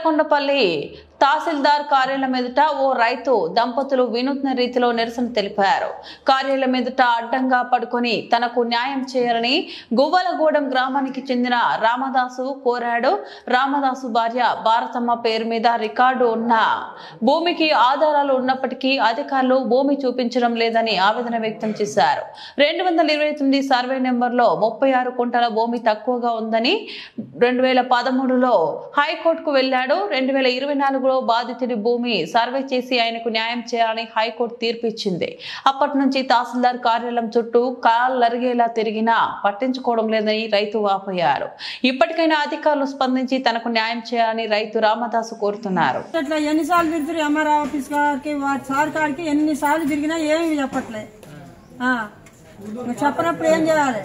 నేలకొండపల్లి తహసీల్దార్ కార్యాలయం ఎదుట ఓ రైతు దంపతులు వినూత్న రీతిలో నిరసన తెలిపారు. కార్యాలయం ఎదుట అడ్డంగా పడుకొని తనకు న్యాయం చేయాలని గువ్వలగూడెం గ్రామానికి చెందిన రామదాసు కోరాడు. రామదాసు భార్య భారతమ్మ పేరు మీద రికార్డు ఉన్న భూమికి ఆధారాలు ఉన్నప్పటికీ అధికారులు భూమి చూపించడం లేదని ఆవేదన వ్యక్తం చేశారు. 229 సర్వే నెంబర్లో 36 కుంటల భూమి తక్కువగా ఉందని 2013లో హైకోర్టుకు వెళ్లాడు. 2024లో బాధితుడి భూమి సర్వే చేసి ఆయనకు న్యాయం చేయాలని హైకోర్టు తీర్పు ఇచ్చింది. అప్పటి నుంచి తహసీల్దార్ కార్యాలయం చుట్టూ కాళ్ళరిగేలా తిరిగినా పట్టించుకోవడం లేదని రైతు వాపోయారు. ఇప్పటికైనా అధికారులు స్పందించి తనకు న్యాయం చేయాలని రైతు రామదాసు కోరుతున్నారు. ఎన్నిసార్లు తిరుగుతారు ఎంఆర్ ఆఫీస్ కాడికి సార్ కాడికి ఎన్నిసార్లు తిరిగినా ఏమి చెప్పట్లే. చెప్పనప్పుడు ఏం చేయాలి?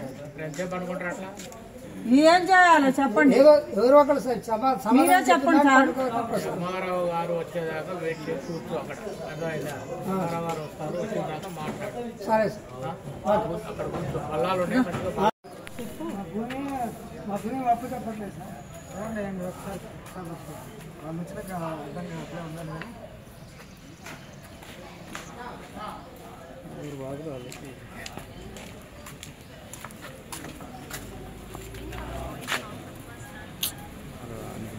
ఏం చేయాలి చెప్పండి, మీరే చెప్పండి సార్.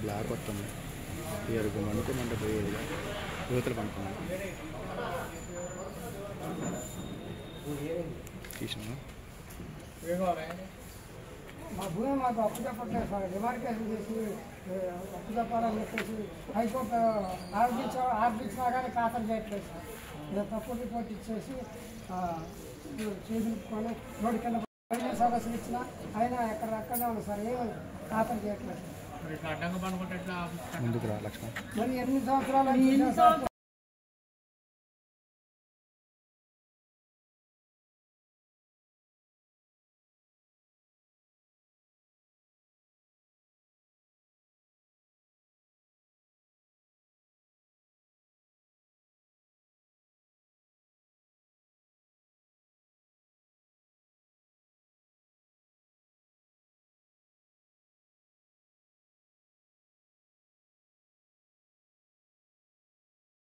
బ్లాక్ వస్తుంది పేరుకు అనుకోమంటే పోయేది యువతలు పనుకున్నాను తీసినా మా భూమి మాకు అప్పు చెప్పట్లేదు సార్. డిమార్కేషన్ చేసి అప్పు చెప్పాలని చెప్పేసి హైకోర్టు ఆర్డించినా కానీ ఖాతరు చేయట్లేదు సార్. ఇలా తప్పుడు రిపోర్ట్ ఇచ్చేసి చేయించుకొని రోడ్డు కింద సదస్సులు ఇచ్చినా అయినా ఎక్కడెక్కడే ఉంది సార్. ఏమి ఖాతరు చేయట్లేదు. ముందుకు రా లక్ష్మణ్. మరి ఎన్ని సంవత్సరాలు